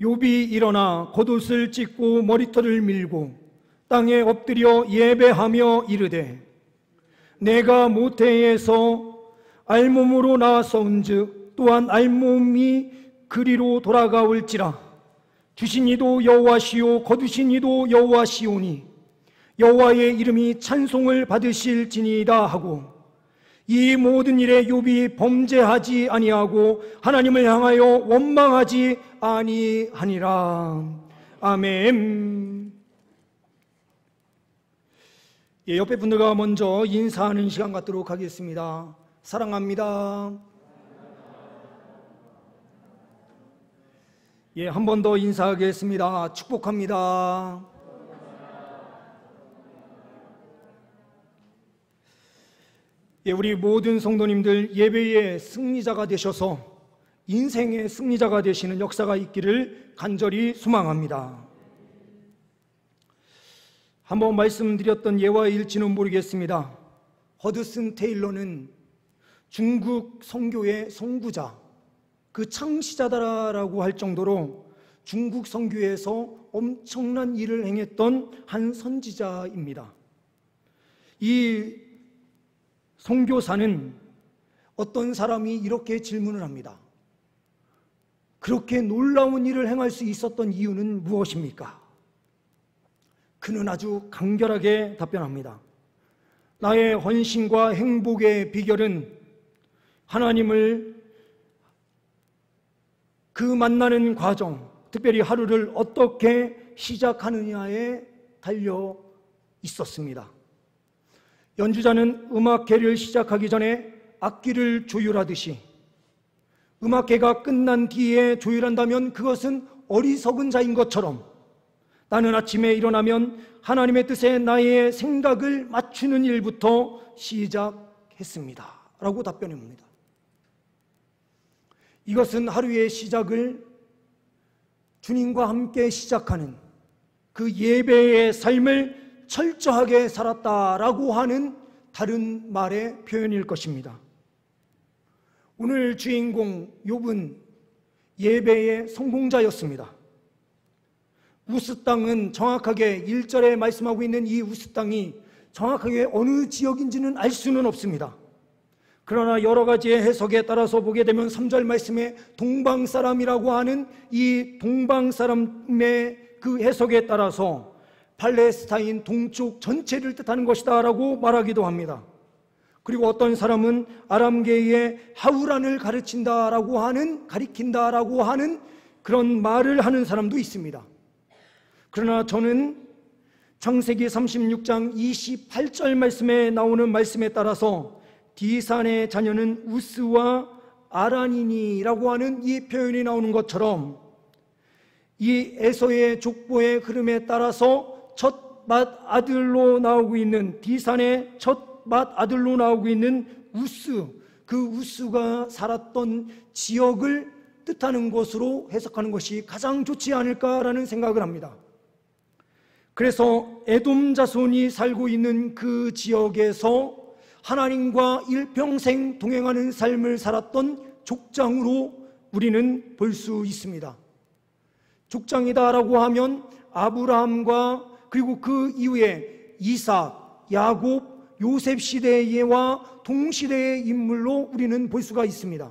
욥이 일어나 겉옷을 찢고 머리털을 밀고 땅에 엎드려 예배하며 이르되 내가 모태에서 알몸으로 나왔사온즉 또한 알몸이 그리로 돌아가올지라. 주신 이도 여호와시요 거두신 이도 여호와시오니 여호와의 이름이 찬송을 받으실지니이다 하고, 이 모든 일에 욥이 범죄하지 아니하고 하나님을 향하여 원망하지 아니하니라. 아멘. 옆에 분들과 먼저 인사하는 시간 갖도록 하겠습니다. 사랑합니다. 한 번 더 인사하겠습니다. 축복합니다. 우리 모든 성도님들 예배의 승리자가 되셔서 인생의 승리자가 되시는 역사가 있기를 간절히 소망합니다. 한번 말씀드렸던 예와 일지는 모르겠습니다. 허드슨 테일러는 중국 선교의 선구자, 그 창시자다라고 할 정도로 중국 선교에서 엄청난 일을 행했던 한 선지자입니다. 이 선교사는 어떤 사람이 이렇게 질문을 합니다. 그렇게 놀라운 일을 행할 수 있었던 이유는 무엇입니까? 그는 아주 간결하게 답변합니다. 나의 헌신과 행복의 비결은 하나님을 그 만나는 과정, 특별히 하루를 어떻게 시작하느냐에 달려 있었습니다. 연주자는 음악회를 시작하기 전에 악기를 조율하듯이 음악회가 끝난 뒤에 조율한다면 그것은 어리석은 자인 것처럼 나는 아침에 일어나면 하나님의 뜻에 나의 생각을 맞추는 일부터 시작했습니다 라고 답변합니다. 이것은 하루의 시작을 주님과 함께 시작하는 그 예배의 삶을 철저하게 살았다라고 하는 다른 말의 표현일 것입니다. 오늘 주인공 욥은 예배의 성공자였습니다. 우스 땅은 정확하게 1절에 말씀하고 있는 이 우스 땅이 정확하게 어느 지역인지는 알 수는 없습니다. 그러나 여러 가지의 해석에 따라서 보게 되면 3절 말씀에 동방사람이라고 하는 이 동방사람의 그 해석에 따라서 팔레스타인 동쪽 전체를 뜻하는 것이다 라고 말하기도 합니다. 그리고 어떤 사람은 아람계의 하우란을 가르친다라고 가리킨다라고 하는 그런 말을 하는 사람도 있습니다. 그러나 저는 창세기 36장 28절 말씀에 나오는 말씀에 따라서 디산의 자녀는 우스와 아란이니라고 하는 이 표현이 나오는 것처럼 이 에서의 족보의 흐름에 따라서 첫 맏 아들로 나오고 있는 디산의 첫 맏 아들로 나오고 있는 우스, 그 우스가 살았던 지역을 뜻하는 것으로 해석하는 것이 가장 좋지 않을까라는 생각을 합니다. 그래서 에돔 자손이 살고 있는 그 지역에서 하나님과 일평생 동행하는 삶을 살았던 족장으로 우리는 볼 수 있습니다. 족장이다라고 하면 아브라함과 그리고 그 이후에 이삭, 야곱, 요셉 시대의 예와 동시대의 인물로 우리는 볼 수가 있습니다.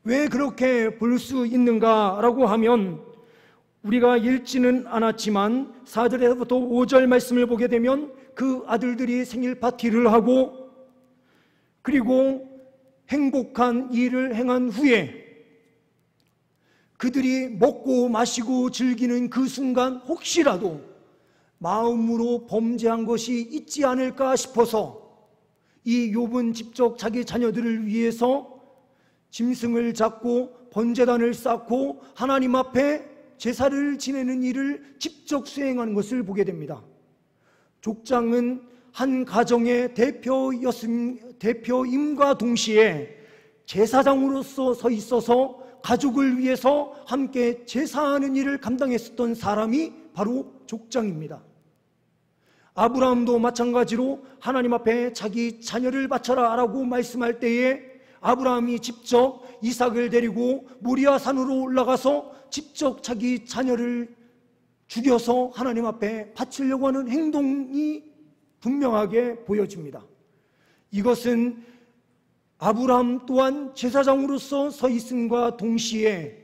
왜 그렇게 볼 수 있는가라고 하면 우리가 읽지는 않았지만 4절에서부터 5절 말씀을 보게 되면 그 아들들이 생일 파티를 하고 그리고 행복한 일을 행한 후에 그들이 먹고 마시고 즐기는 그 순간 혹시라도 마음으로 범죄한 것이 있지 않을까 싶어서 이 욥은 직접 자기 자녀들을 위해서 짐승을 잡고 번제단을 쌓고 하나님 앞에 제사를 지내는 일을 직접 수행하는 것을 보게 됩니다. 족장은 한 가정의 대표임과 동시에 제사장으로서 서 있어서 가족을 위해서 함께 제사하는 일을 감당했었던 사람이 바로 족장입니다. 아브라함도 마찬가지로 하나님 앞에 자기 자녀를 바쳐라 라고 말씀할 때에 아브라함이 직접 이삭을 데리고 모리아 산으로 올라가서 직접 자기 자녀를 죽여서 하나님 앞에 바치려고 하는 행동이 분명하게 보여집니다. 이것은 아브라함 또한 제사장으로서 서 있음과 동시에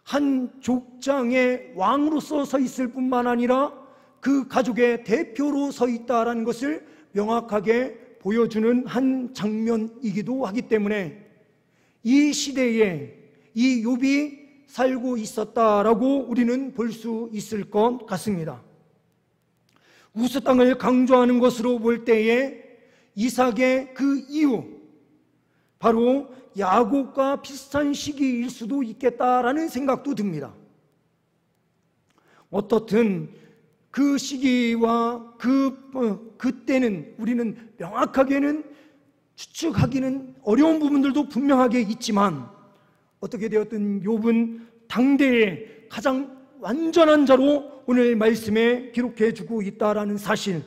한 족장의 왕으로서 서 있을 뿐만 아니라 그 가족의 대표로 서 있다라는 것을 명확하게 보여주는 한 장면이기도 하기 때문에 이 시대에 이 욥이 살고 있었다라고 우리는 볼 수 있을 것 같습니다. 우스 땅을 강조하는 것으로 볼 때에 이삭의 그 이유, 바로 야곱과 비슷한 시기일 수도 있겠다라는 생각도 듭니다. 어떻든 그 시기와 그때는 우리는 명확하게는 추측하기는 어려운 부분들도 분명하게 있지만, 어떻게 되었든 욥은 당대의 가장 완전한 자로 오늘 말씀에 기록해주고 있다라는 사실,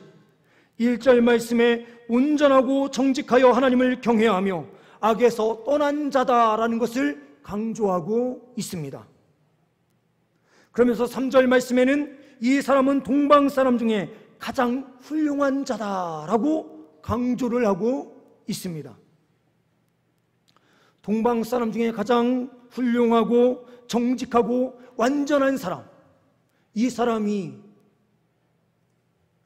1절 말씀에 온전하고 정직하여 하나님을 경외하며 악에서 떠난 자다라는 것을 강조하고 있습니다. 그러면서 3절 말씀에는 이 사람은 동방 사람 중에 가장 훌륭한 자다라고 강조를 하고 있습니다. 동방 사람 중에 가장 훌륭하고 정직하고 완전한 사람, 이 사람이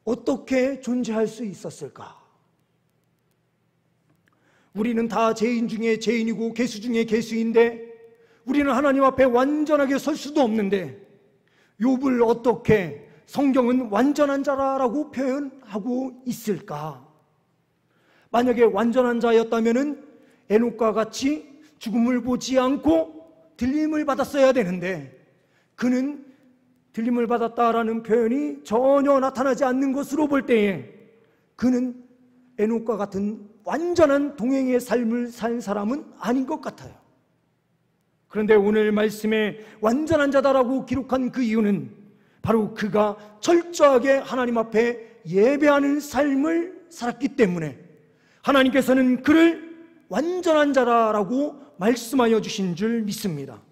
어떻게 존재할 수 있었을까? 우리는 다 죄인 중에 죄인이고 괴수 중에 괴수인데 우리는 하나님 앞에 완전하게 설 수도 없는데 욥을 어떻게 성경은 완전한 자라고 표현하고 있을까? 만약에 완전한 자였다면 에녹과 같이 죽음을 보지 않고 들림을 받았어야 되는데 그는 들림을 받았다라는 표현이 전혀 나타나지 않는 것으로 볼 때에 그는 에녹과 같은 완전한 동행의 삶을 산 사람은 아닌 것 같아요. 그런데 오늘 말씀에 완전한 자다라고 기록한 그 이유는 바로 그가 철저하게 하나님 앞에 예배하는 삶을 살았기 때문에 하나님께서는 그를 완전한 자라고 말씀하여 주신 줄 믿습니다.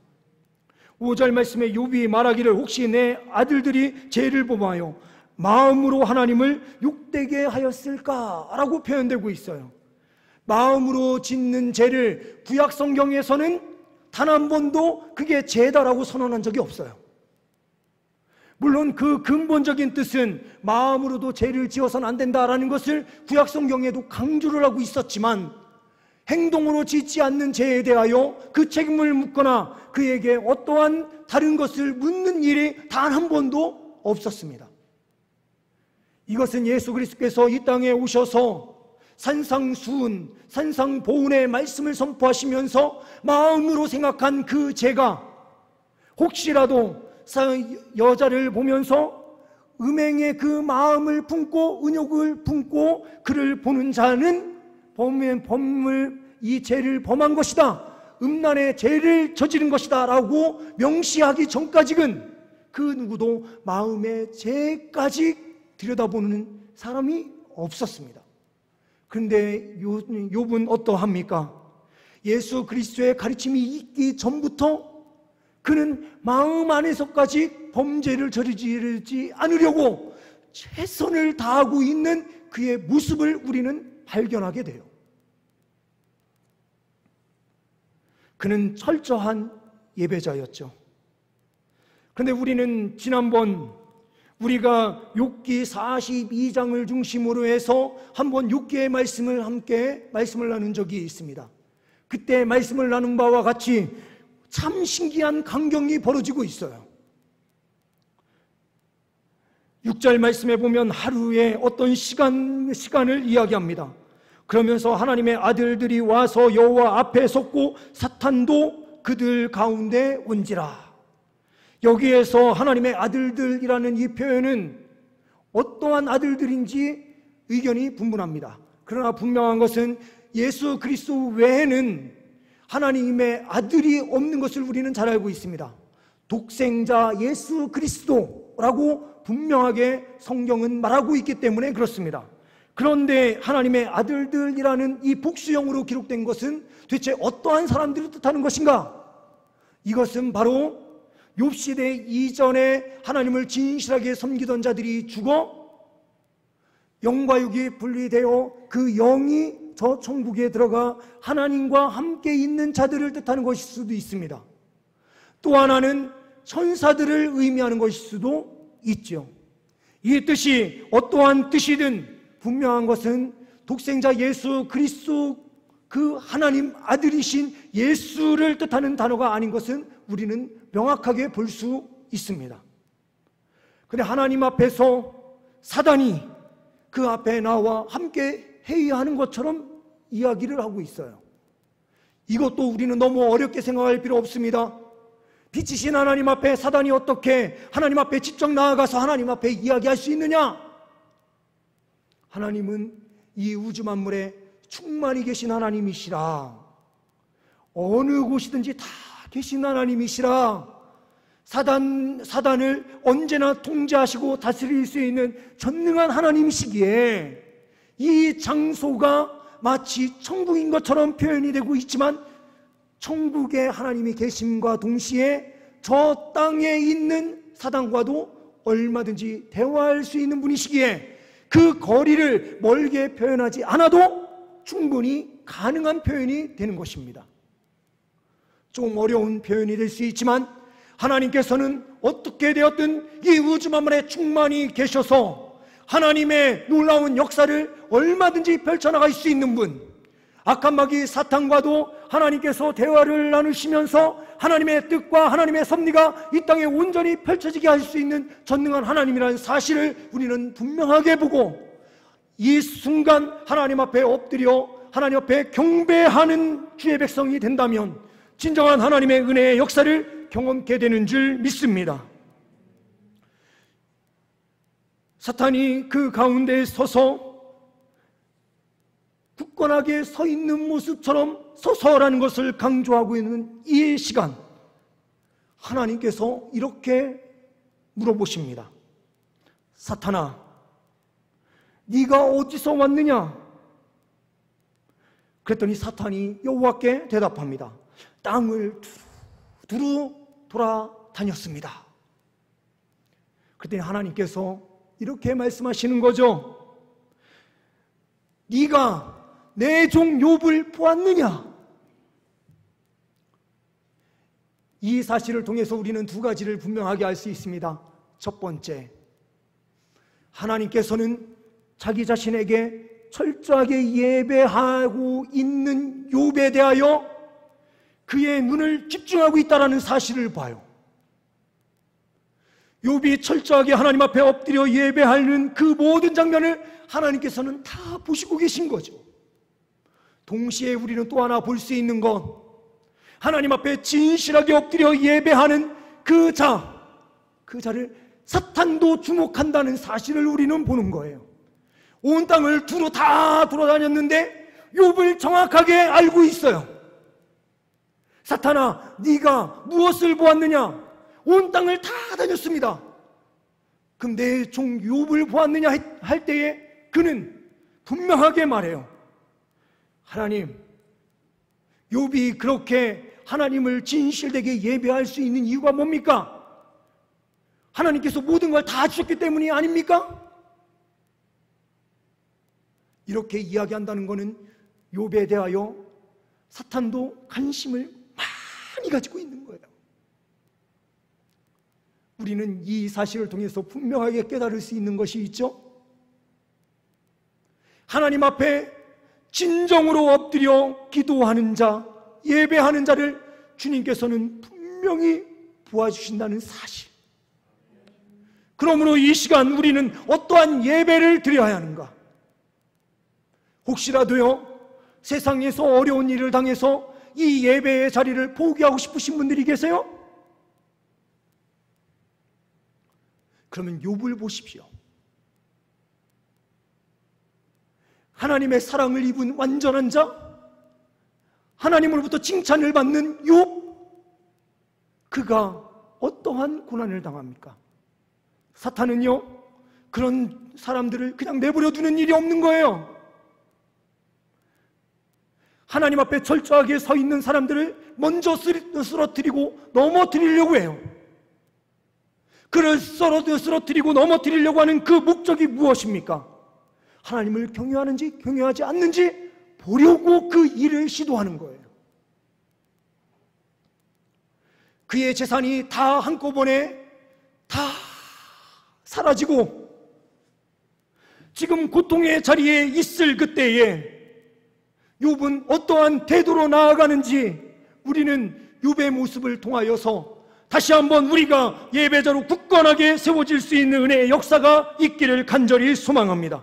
5절 말씀에 욥이 말하기를 혹시 내 아들들이 죄를 범하여 마음으로 하나님을 욕되게 하였을까라고 표현되고 있어요. 마음으로 짓는 죄를 구약 성경에서는 단 한 번도 그게 죄다라고 선언한 적이 없어요. 물론 그 근본적인 뜻은 마음으로도 죄를 지어서는 안 된다라는 것을 구약 성경에도 강조를 하고 있었지만 행동으로 짓지 않는 죄에 대하여 그 책임을 묻거나 그에게 어떠한 다른 것을 묻는 일이 단 한 번도 없었습니다. 이것은 예수 그리스도께서 이 땅에 오셔서 산상수훈, 산상보훈의 말씀을 선포하시면서 마음으로 생각한 그 죄가 혹시라도 여자를 보면서 음행의 그 마음을 품고 은욕을 품고 그를 보는 자는 이 죄를 범한 것이다, 음란의 죄를 저지른 것이다 라고 명시하기 전까지는 그 누구도 마음의 죄까지 들여다보는 사람이 없었습니다. 그런데 욥은 어떠합니까? 예수 그리스도의 가르침이 있기 전부터 그는 마음 안에서까지 범죄를 저지르지 않으려고 최선을 다하고 있는 그의 모습을 우리는 발견하게 돼요. 그는 철저한 예배자였죠. 그런데 우리는 지난번 우리가 욥기 42장을 중심으로 해서 한번 욥기의 말씀을 함께 말씀을 나눈 적이 있습니다. 그때 말씀을 나눈 바와 같이 참 신기한 광경이 벌어지고 있어요. 6절 말씀에 보면 하루에 어떤 시간을 이야기합니다. 그러면서 하나님의 아들들이 와서 여호와 앞에 섰고 사탄도 그들 가운데 온지라. 여기에서 하나님의 아들들이라는 이 표현은 어떠한 아들들인지 의견이 분분합니다. 그러나 분명한 것은 예수 그리스도 외에는 하나님의 아들이 없는 것을 우리는 잘 알고 있습니다. 독생자 예수 그리스도라고 분명하게 성경은 말하고 있기 때문에 그렇습니다. 그런데 하나님의 아들들이라는 이 복수형으로 기록된 것은 대체 어떠한 사람들을 뜻하는 것인가? 이것은 바로 욥 시대 이전에 하나님을 진실하게 섬기던 자들이 죽어 영과 육이 분리되어 그 영이 저 천국에 들어가 하나님과 함께 있는 자들을 뜻하는 것일 수도 있습니다. 또 하나는 천사들을 의미하는 것일 수도 있죠. 이 뜻이 어떠한 뜻이든 분명한 것은 독생자 예수 그리스도 그 하나님 아들이신 예수를 뜻하는 단어가 아닌 것은 우리는 명확하게 볼 수 있습니다. 그런데 하나님 앞에서 사단이 그 앞에 나와 함께 회의하는 것처럼 이야기를 하고 있어요. 이것도 우리는 너무 어렵게 생각할 필요 없습니다. 빛이신 하나님 앞에 사단이 어떻게 하나님 앞에 직접 나아가서 하나님 앞에 이야기할 수 있느냐? 하나님은 이 우주 만물에 충만히 계신 하나님이시라. 어느 곳이든지 다 계신 하나님이시라. 사단을 언제나 통제하시고 다스릴 수 있는 전능한 하나님이시기에 이 장소가 마치 천국인 것처럼 표현이 되고 있지만 천국에 하나님이 계심과 동시에 저 땅에 있는 사단과도 얼마든지 대화할 수 있는 분이시기에 그 거리를 멀게 표현하지 않아도 충분히 가능한 표현이 되는 것입니다. 좀 어려운 표현이 될 수 있지만 하나님께서는 어떻게 되었든 이 우주 만물에 충만히 계셔서 하나님의 놀라운 역사를 얼마든지 펼쳐나갈 수 있는 분, 악한 마귀 사탄과도 하나님께서 대화를 나누시면서 하나님의 뜻과 하나님의 섭리가 이 땅에 온전히 펼쳐지게 할 수 있는 전능한 하나님이라는 사실을 우리는 분명하게 보고 이 순간 하나님 앞에 엎드려 하나님 앞에 경배하는 주의 백성이 된다면 진정한 하나님의 은혜의 역사를 경험케 되는 줄 믿습니다. 사탄이 그 가운데에 서서 굳건하게 서 있는 모습처럼 서서라는 것을 강조하고 있는 이 시간, 하나님께서 이렇게 물어보십니다. 사탄아, 네가 어디서 왔느냐? 그랬더니 사탄이 여호와께 대답합니다. 땅을 두루 돌아다녔습니다. 그랬더니 하나님께서 이렇게 말씀하시는 거죠. 네가 내 종 욥을 보았느냐? 이 사실을 통해서 우리는 두 가지를 분명하게 알 수 있습니다. 첫 번째, 하나님께서는 자기 자신에게 철저하게 예배하고 있는 욥에 대하여 그의 눈을 집중하고 있다는 사실을 봐요. 욥이 철저하게 하나님 앞에 엎드려 예배하는 그 모든 장면을 하나님께서는 다 보시고 계신 거죠. 동시에 우리는 또 하나 볼 수 있는 것, 하나님 앞에 진실하게 엎드려 예배하는 그 자를 사탄도 주목한다는 사실을 우리는 보는 거예요. 온 땅을 두루 다 돌아다녔는데 욥을 정확하게 알고 있어요. 사탄아, 네가 무엇을 보았느냐? 온 땅을 다 다녔습니다. 그럼 내 종 욥을 보았느냐 할 때에 그는 분명하게 말해요. 하나님, 욥이 그렇게 하나님을 진실되게 예배할 수 있는 이유가 뭡니까? 하나님께서 모든 걸 다 주셨기 때문이 아닙니까? 이렇게 이야기한다는 것은 욥에 대하여 사탄도 관심을 많이 가지고 있는 거예요. 우리는 이 사실을 통해서 분명하게 깨달을 수 있는 것이 있죠. 하나님 앞에 진정으로 엎드려 기도하는 자, 예배하는 자를 주님께서는 분명히 보아주신다는 사실. 그러므로 이 시간 우리는 어떠한 예배를 드려야 하는가? 혹시라도요, 세상에서 어려운 일을 당해서 이 예배의 자리를 포기하고 싶으신 분들이 계세요? 그러면 욥을 보십시오. 하나님의 사랑을 입은 완전한 자, 하나님으로부터 칭찬을 받는 욥, 그가 어떠한 고난을 당합니까? 사탄은요, 그런 사람들을 그냥 내버려 두는 일이 없는 거예요. 하나님 앞에 철저하게 서 있는 사람들을 먼저 쓰러뜨리고 넘어뜨리려고 해요. 그를 쓰러뜨리고 넘어뜨리려고 하는 그 목적이 무엇입니까? 하나님을 경외하는지 경외하지 않는지 보려고 그 일을 시도하는 거예요. 그의 재산이 다 한꺼번에 다 사라지고 지금 고통의 자리에 있을 그때에 욥은 어떠한 태도로 나아가는지 우리는 욥의 모습을 통하여서 다시 한번 우리가 예배자로 굳건하게 세워질 수 있는 은혜의 역사가 있기를 간절히 소망합니다.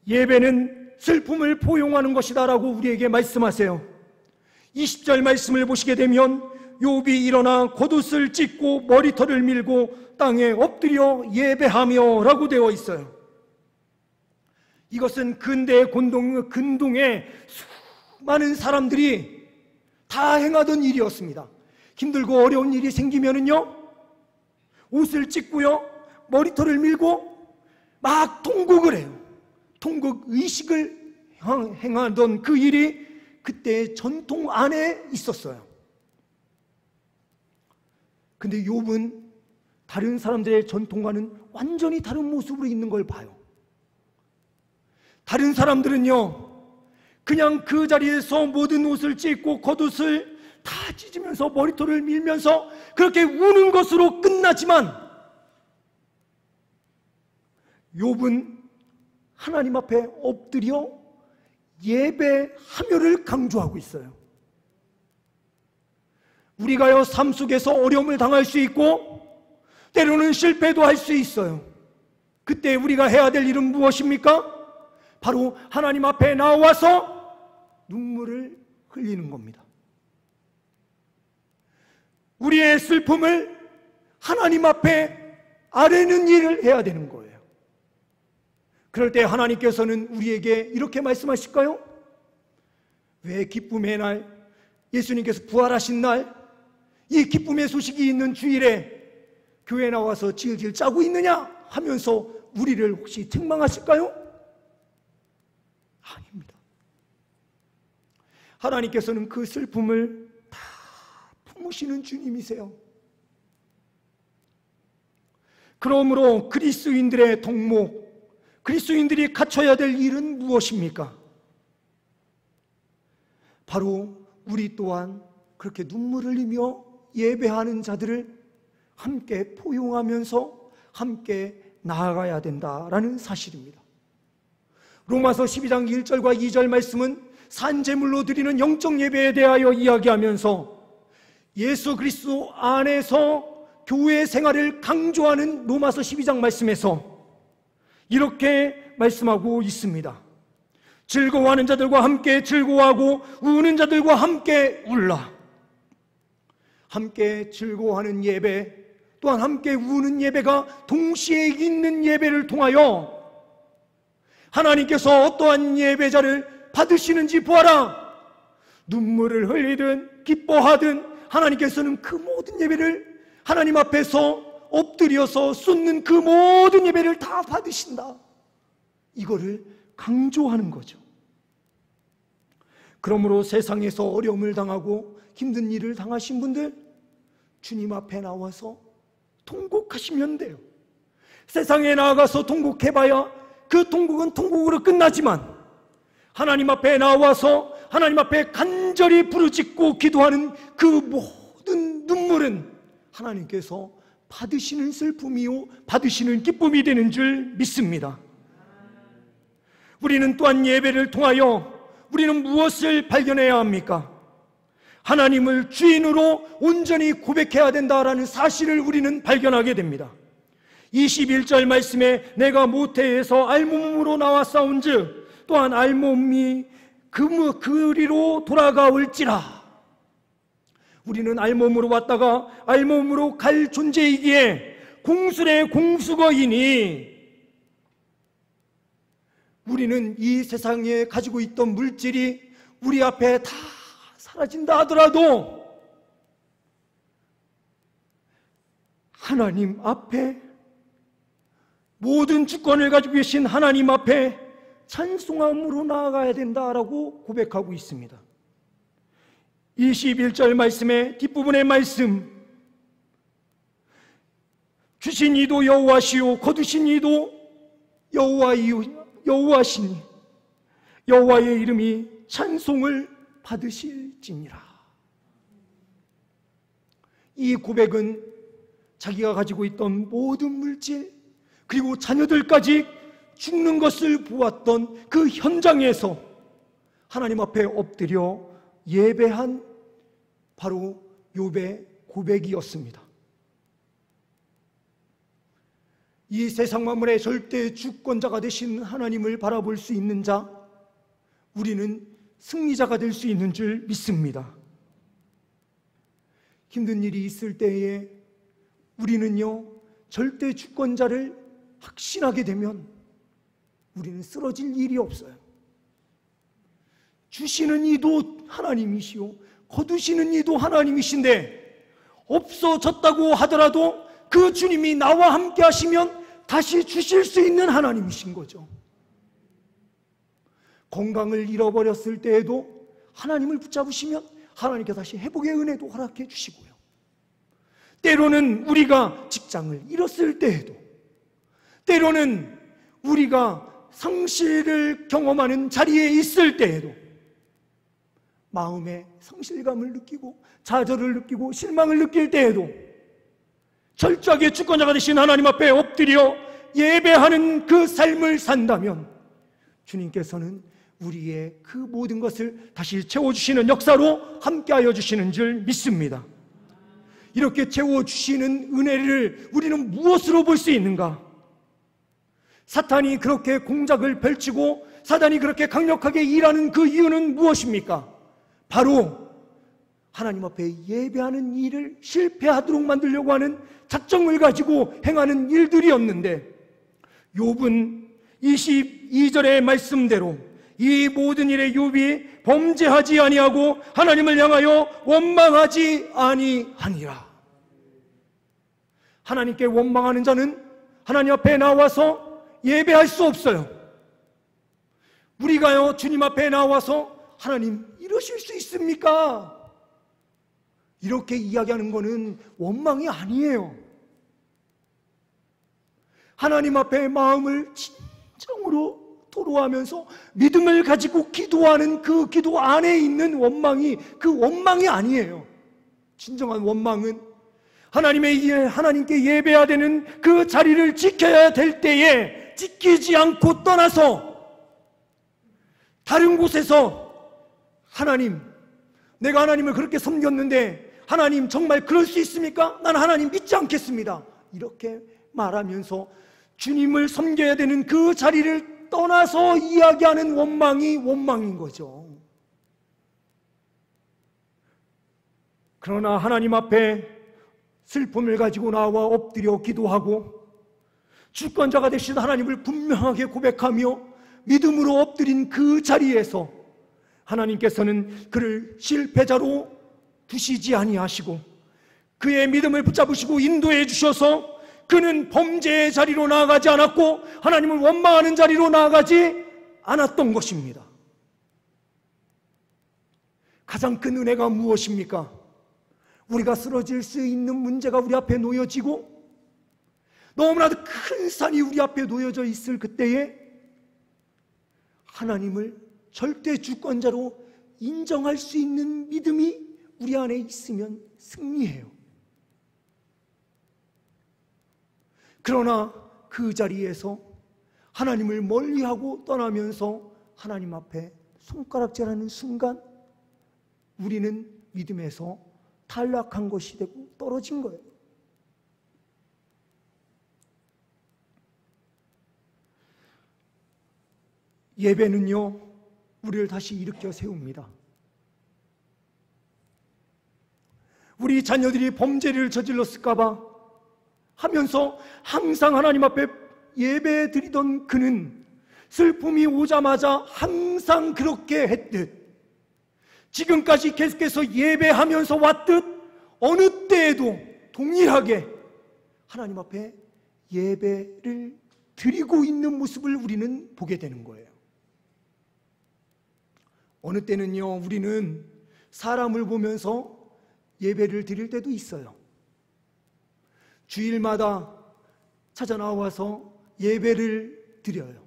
예배는 슬픔을 포용하는 것이다 라고 우리에게 말씀하세요. 20절 말씀을 보시게 되면 욥이 일어나 겉옷을 찢고 머리털을 밀고 땅에 엎드려 예배하며 라고 되어 있어요. 이것은 근대 근동의 수많은 사람들이 다 행하던 일이었습니다. 힘들고 어려운 일이 생기면은요, 옷을 찢고요, 머리털을 밀고 막 통곡을 해요. 통곡 의식을 행하던 그 일이 그때의 전통 안에 있었어요. 근데 욥은 다른 사람들의 전통과는 완전히 다른 모습으로 있는 걸 봐요. 다른 사람들은요, 그냥 그 자리에서 모든 옷을 찢고 겉옷을 다 찢으면서 머리털을 밀면서 그렇게 우는 것으로 끝나지만 욥은 하나님 앞에 엎드려 예배하며를 강조하고 있어요. 우리가요, 삶 속에서 어려움을 당할 수 있고 때로는 실패도 할 수 있어요. 그때 우리가 해야 될 일은 무엇입니까? 바로 하나님 앞에 나와서 눈물을 흘리는 겁니다. 우리의 슬픔을 하나님 앞에 아뢰는 일을 해야 되는 거예요. 그럴 때 하나님께서는 우리에게 이렇게 말씀하실까요? 왜 기쁨의 날, 예수님께서 부활하신 날, 이 기쁨의 소식이 있는 주일에 교회 나와서 질질 짜고 있느냐 하면서 우리를 혹시 책망하실까요? 아닙니다. 하나님께서는 그 슬픔을 다 품으시는 주님이세요. 그러므로 그리스도인들의 덕목, 그리스도인들이 갖춰야 될 일은 무엇입니까? 바로 우리 또한 그렇게 눈물을 흘리며 예배하는 자들을 함께 포용하면서 함께 나아가야 된다라는 사실입니다. 로마서 12장 1절과 2절 말씀은 산제물로 드리는 영적 예배에 대하여 이야기하면서 예수 그리스도 안에서 교회 생활을 강조하는 로마서 12장 말씀에서 이렇게 말씀하고 있습니다. 즐거워하는 자들과 함께 즐거워하고 우는 자들과 함께 울라. 함께 즐거워하는 예배, 또한 함께 우는 예배가 동시에 있는 예배를 통하여 하나님께서 어떠한 예배자를 받으시는지 보아라. 눈물을 흘리든 기뻐하든 하나님께서는 그 모든 예배를 하나님 앞에서 엎드려서 쏟는 그 모든 예배를 다 받으신다. 이거를 강조하는 거죠. 그러므로 세상에서 어려움을 당하고 힘든 일을 당하신 분들, 주님 앞에 나와서 통곡하시면 돼요. 세상에 나아가서 통곡해봐야 그 통곡은 통곡으로 끝나지만 하나님 앞에 나와서 하나님 앞에 간절히 부르짖고 기도하는 그 모든 눈물은 하나님께서 받으시는 슬픔이요 받으시는 기쁨이 되는 줄 믿습니다. 우리는 또한 예배를 통하여 우리는 무엇을 발견해야 합니까? 하나님을 주인으로 온전히 고백해야 된다라는 사실을 우리는 발견하게 됩니다. 21절 말씀에 내가 모태에서 알몸으로 나왔사온즉 또한 알몸이 그리로 돌아가올지라. 우리는 알몸으로 왔다가 알몸으로 갈 존재이기에 공술의 공수거이니 우리는 이 세상에 가지고 있던 물질이 우리 앞에 다 사라진다 하더라도 하나님 앞에 모든 주권을 가지고 계신 하나님 앞에 찬송함으로 나아가야 된다라고 고백하고 있습니다. 21절 말씀의 뒷부분의 말씀, 주신 이도 여호와시요 거두신 이도 여호와시니 여호와의 이름이 찬송을 받으실지니라. 이 고백은 자기가 가지고 있던 모든 물질 그리고 자녀들까지 죽는 것을 보았던 그 현장에서 하나님 앞에 엎드려 예배한 바로 욥의 고백이었습니다. 이 세상 만물의 절대 주권자가 되신 하나님을 바라볼 수 있는 자, 우리는 승리자가 될 수 있는 줄 믿습니다. 힘든 일이 있을 때에 우리는요, 절대 주권자를 확신하게 되면 우리는 쓰러질 일이 없어요. 주시는 이도 하나님이시오 거두시는 이도 하나님이신데 없어졌다고 하더라도 그 주님이 나와 함께 하시면 다시 주실 수 있는 하나님이신 거죠. 건강을 잃어버렸을 때에도 하나님을 붙잡으시면 하나님께 다시 회복의 은혜도 허락해 주시고요. 때로는 우리가 직장을 잃었을 때에도, 때로는 우리가 상실을 경험하는 자리에 있을 때에도 마음에 상실감을 느끼고 좌절을 느끼고 실망을 느낄 때에도 철저하게 주권자가 되신 하나님 앞에 엎드려 예배하는 그 삶을 산다면 주님께서는 우리의 그 모든 것을 다시 채워주시는 역사로 함께하여 주시는 줄 믿습니다. 이렇게 채워주시는 은혜를 우리는 무엇으로 볼 수 있는가? 사탄이 그렇게 공작을 펼치고 사단이 그렇게 강력하게 일하는 그 이유는 무엇입니까? 바로 하나님 앞에 예배하는 일을 실패하도록 만들려고 하는 작정을 가지고 행하는 일들이었는데, 욥은 22절의 말씀대로 이 모든 일에 욥이 범죄하지 아니하고 하나님을 향하여 원망하지 아니하니라. 하나님께 원망하는 자는 하나님 앞에 나와서 예배할 수 없어요. 우리가요, 주님 앞에 나와서 하나님 이러실 수 있습니까? 이렇게 이야기하는 것은 원망이 아니에요. 하나님 앞에 마음을 진정으로 토로하면서 믿음을 가지고 기도하는 그 기도 안에 있는 원망이 그 원망이 아니에요. 진정한 원망은 하나님께 예배해야 되는 그 자리를 지켜야 될 때에 지키지 않고 떠나서 다른 곳에서 하나님, 내가 하나님을 그렇게 섬겼는데 하나님 정말 그럴 수 있습니까? 난 하나님 믿지 않겠습니다. 이렇게 말하면서 주님을 섬겨야 되는 그 자리를 떠나서 이야기하는 원망이 원망인 거죠. 그러나 하나님 앞에 슬픔을 가지고 나와 엎드려 기도하고 주권자가 되신 하나님을 분명하게 고백하며 믿음으로 엎드린 그 자리에서 하나님께서는 그를 실패자로 두시지 아니하시고 그의 믿음을 붙잡으시고 인도해 주셔서 그는 범죄의 자리로 나아가지 않았고 하나님을 원망하는 자리로 나아가지 않았던 것입니다. 가장 큰 은혜가 무엇입니까? 우리가 쓰러질 수 있는 문제가 우리 앞에 놓여지고 너무나도 큰 산이 우리 앞에 놓여져 있을 그때에 하나님을 절대 주권자로 인정할 수 있는 믿음이 우리 안에 있으면 승리해요. 그러나 그 자리에서 하나님을 멀리하고 떠나면서 하나님 앞에 손가락질하는 순간 우리는 믿음에서 탈락한 것이 되고 떨어진 거예요. 예배는요, 우리를 다시 일으켜 세웁니다. 우리 자녀들이 범죄를 저질렀을까봐 하면서 항상 하나님 앞에 예배 드리던 그는 슬픔이 오자마자 항상 그렇게 했듯 지금까지 계속해서 예배하면서 왔듯 어느 때에도 동일하게 하나님 앞에 예배를 드리고 있는 모습을 우리는 보게 되는 거예요. 어느 때는요, 우리는 사람을 보면서 예배를 드릴 때도 있어요. 주일마다 찾아 나와서 예배를 드려요.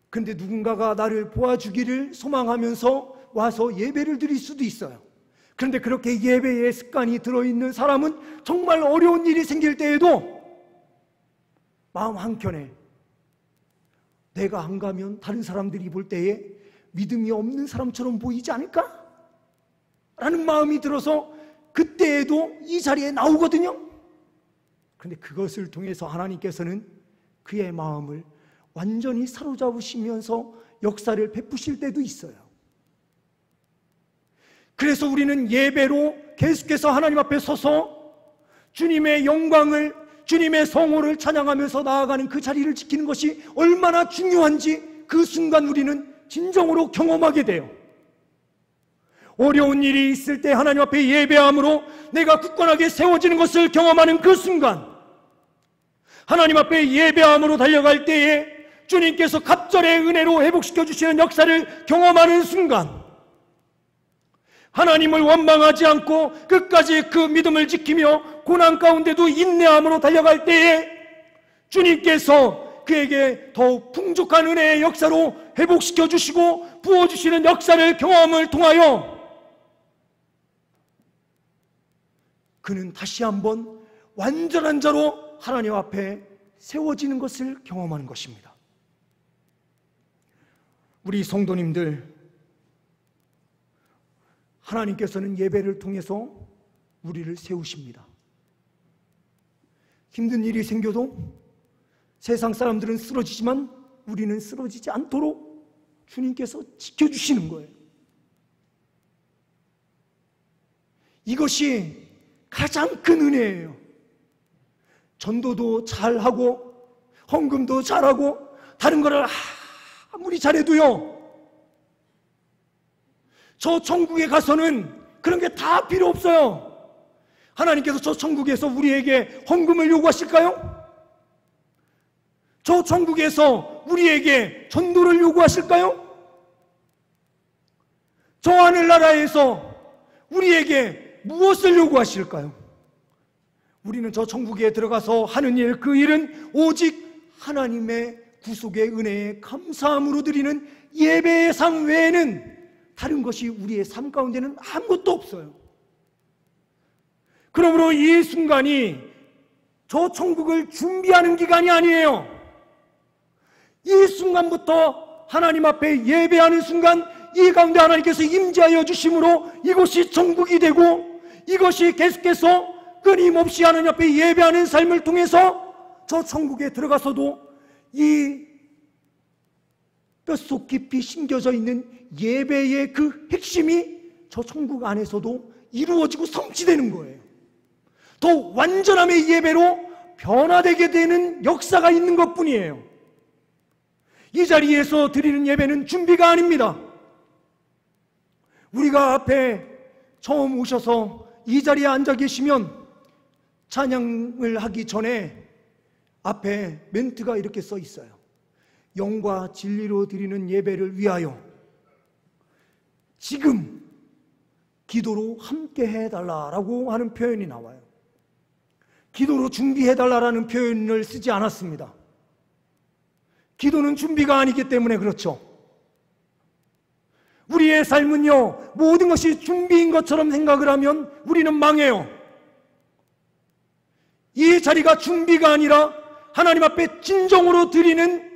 그런데 누군가가 나를 보아주기를 소망하면서 와서 예배를 드릴 수도 있어요. 그런데 그렇게 예배의 습관이 들어있는 사람은 정말 어려운 일이 생길 때에도 마음 한켠에 내가 안 가면 다른 사람들이 볼 때에 믿음이 없는 사람처럼 보이지 않을까? 라는 마음이 들어서 그때에도 이 자리에 나오거든요. 그런데 그것을 통해서 하나님께서는 그의 마음을 완전히 사로잡으시면서 역사를 베푸실 때도 있어요. 그래서 우리는 예배로 계속해서 하나님 앞에 서서 주님의 영광을, 주님의 성호를 찬양하면서 나아가는 그 자리를 지키는 것이 얼마나 중요한지 그 순간 우리는 진정으로 경험하게 돼요. 어려운 일이 있을 때 하나님 앞에 예배함으로 내가 굳건하게 세워지는 것을 경험하는 그 순간, 하나님 앞에 예배함으로 달려갈 때에 주님께서 갑절의 은혜로 회복시켜 주시는 역사를 경험하는 순간, 하나님을 원망하지 않고 끝까지 그 믿음을 지키며 고난 가운데도 인내함으로 달려갈 때에 주님께서 그에게 더욱 풍족한 은혜의 역사로 회복시켜 주시고 부어주시는 역사를 경험을 통하여 그는 다시 한번 완전한 자로 하나님 앞에 세워지는 것을 경험하는 것입니다. 우리 성도님들, 하나님께서는 예배를 통해서 우리를 세우십니다. 힘든 일이 생겨도 세상 사람들은 쓰러지지만 우리는 쓰러지지 않도록 주님께서 지켜주시는 거예요. 이것이 가장 큰 은혜예요. 전도도 잘하고 헌금도 잘하고 다른 거를 아무리 잘해도요, 저 천국에 가서는 그런 게 다 필요 없어요. 하나님께서 저 천국에서 우리에게 헌금을 요구하실까요? 저 천국에서 우리에게 전도를 요구하실까요? 저 하늘나라에서 우리에게 무엇을 요구하실까요? 우리는 저 천국에 들어가서 하는 일, 그 일은 오직 하나님의 구속의 은혜에 감사함으로 드리는 예배의 삶 외에는 다른 것이 우리의 삶 가운데는 아무것도 없어요. 그러므로 이 순간이 저 천국을 준비하는 기간이 아니에요. 이 순간부터 하나님 앞에 예배하는 순간 이 가운데 하나님께서 임재하여 주심으로 이곳이 천국이 되고, 이것이 계속해서 끊임없이 하나님 앞에 예배하는 삶을 통해서 저 천국에 들어가서도 이 뼛속 깊이 심겨져 있는 예배의 그 핵심이 저 천국 안에서도 이루어지고 성취되는 거예요. 더 완전함의 예배로 변화되게 되는 역사가 있는 것뿐이에요. 이 자리에서 드리는 예배는 준비가 아닙니다. 우리가 앞에 처음 오셔서 이 자리에 앉아 계시면 찬양을 하기 전에 앞에 멘트가 이렇게 써 있어요. 영과 진리로 드리는 예배를 위하여 지금 기도로 함께 해달라라고 하는 표현이 나와요. 기도로 준비해달라라는 표현을 쓰지 않았습니다. 기도는 준비가 아니기 때문에 그렇죠. 우리의 삶은요, 모든 것이 준비인 것처럼 생각을 하면 우리는 망해요. 이 자리가 준비가 아니라 하나님 앞에 진정으로 드리는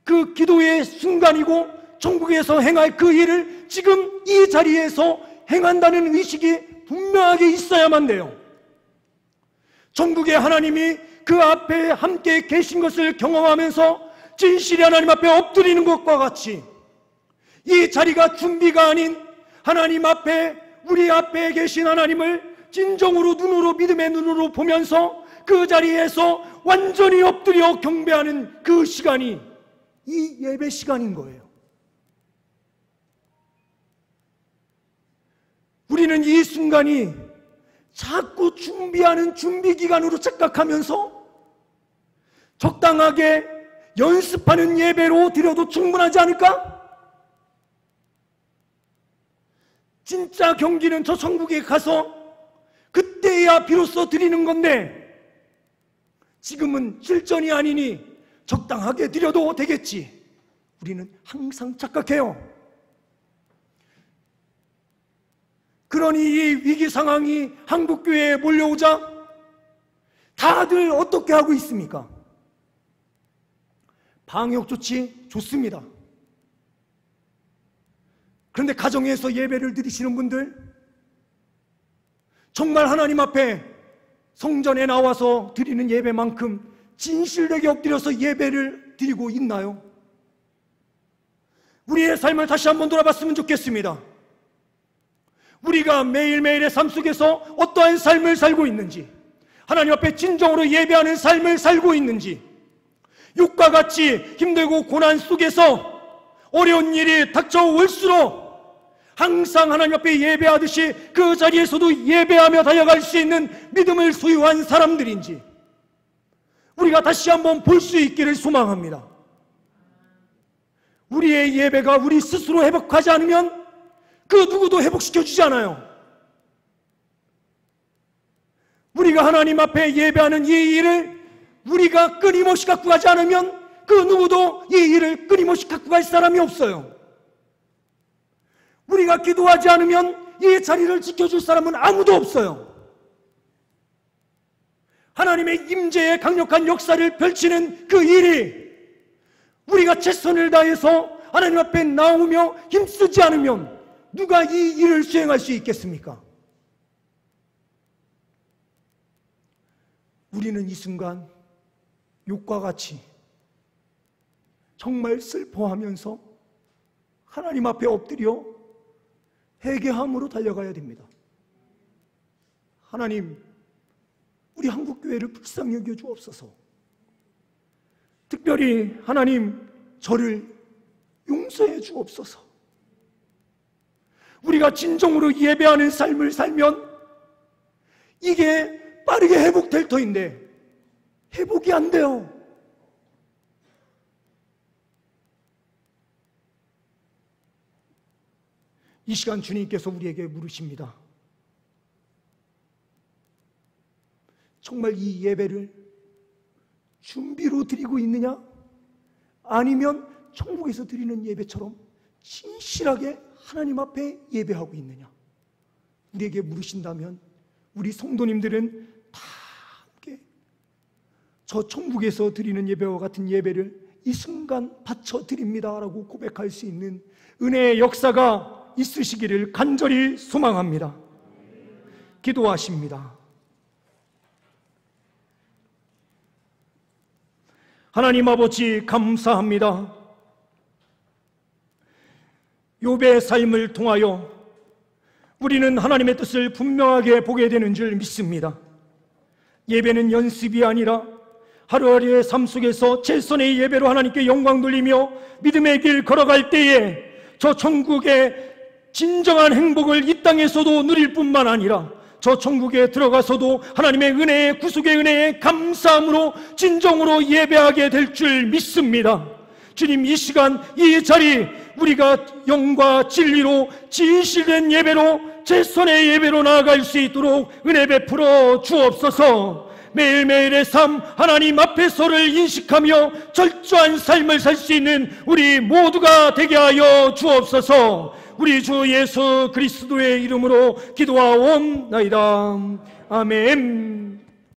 그 기도의 순간이고, 천국에서 행할 그 일을 지금 이 자리에서 행한다는 의식이 분명하게 있어야만 돼요. 천국의 하나님이 그 앞에 함께 계신 것을 경험하면서 진실이 하나님 앞에 엎드리는 것과 같이 이 자리가 준비가 아닌 하나님 앞에, 우리 앞에 계신 하나님을 진정으로 눈으로, 믿음의 눈으로 보면서 그 자리에서 완전히 엎드려 경배하는 그 시간이 이 예배 시간인 거예요. 우리는 이 순간이 자꾸 준비하는 준비기간으로 착각하면서 적당하게 연습하는 예배로 드려도 충분하지 않을까? 진짜 경기는 저 천국에 가서 그때야 비로소 드리는 건데, 지금은 실전이 아니니 적당하게 드려도 되겠지. 우리는 항상 착각해요. 그러니 이 위기 상황이 한국교회에 몰려오자 다들 어떻게 하고 있습니까? 방역 조치 좋습니다. 그런데 가정에서 예배를 드리시는 분들, 정말 하나님 앞에 성전에 나와서 드리는 예배만큼 진실되게 엎드려서 예배를 드리고 있나요? 우리의 삶을 다시 한번 돌아봤으면 좋겠습니다. 우리가 매일매일의 삶 속에서 어떠한 삶을 살고 있는지, 하나님 앞에 진정으로 예배하는 삶을 살고 있는지, 육과 같이 힘들고 고난 속에서 어려운 일이 닥쳐올수록 항상 하나님 앞에 예배하듯이 그 자리에서도 예배하며 달려갈 수 있는 믿음을 소유한 사람들인지 우리가 다시 한번 볼 수 있기를 소망합니다. 우리의 예배가 우리 스스로 회복하지 않으면 그 누구도 회복시켜주지 않아요. 우리가 하나님 앞에 예배하는 이 일을 우리가 끊임없이 갖고 가지 않으면 그 누구도 이 일을 끊임없이 갖고 갈 사람이 없어요. 우리가 기도하지 않으면 이 자리를 지켜줄 사람은 아무도 없어요. 하나님의 임재의 강력한 역사를 펼치는 그 일이 우리가 최선을 다해서 하나님 앞에 나오며 힘쓰지 않으면 누가 이 일을 수행할 수 있겠습니까? 우리는 이 순간 욕과 같이 정말 슬퍼하면서 하나님 앞에 엎드려 회개함으로 달려가야 됩니다. 하나님, 우리 한국교회를 불쌍히 여겨 주옵소서. 특별히 하나님, 저를 용서해 주옵소서. 우리가 진정으로 예배하는 삶을 살면 이게 빠르게 회복될 터인데 회복이 안 돼요. 이 시간 주님께서 우리에게 물으십니다. 정말 이 예배를 준비로 드리고 있느냐? 아니면 천국에서 드리는 예배처럼 진실하게 하나님 앞에 예배하고 있느냐? 우리에게 물으신다면 우리 성도님들은 다 함께 저 천국에서 드리는 예배와 같은 예배를 이 순간 바쳐 드립니다라고 고백할 수 있는 은혜의 역사가 있으시기를 간절히 소망합니다. 기도하십니다. 하나님 아버지, 감사합니다. 욥의 삶을 통하여 우리는 하나님의 뜻을 분명하게 보게 되는 줄 믿습니다. 예배는 연습이 아니라 하루하루의 삶 속에서 최선의 예배로 하나님께 영광 돌리며 믿음의 길 걸어갈 때에 저 천국의 진정한 행복을 이 땅에서도 누릴 뿐만 아니라 저 천국에 들어가서도 하나님의 은혜에, 구속의 은혜에 감사함으로 진정으로 예배하게 될 줄 믿습니다. 주님, 이 시간 이 자리 우리가 영과 진리로 진실된 예배로 최선의 예배로 나아갈 수 있도록 은혜 베풀어 주옵소서. 매일매일의 삶 하나님 앞에서를 인식하며 철저한 삶을 살 수 있는 우리 모두가 되게 하여 주옵소서. 우리 주 예수 그리스도의 이름으로 기도하옵나이다. 아멘.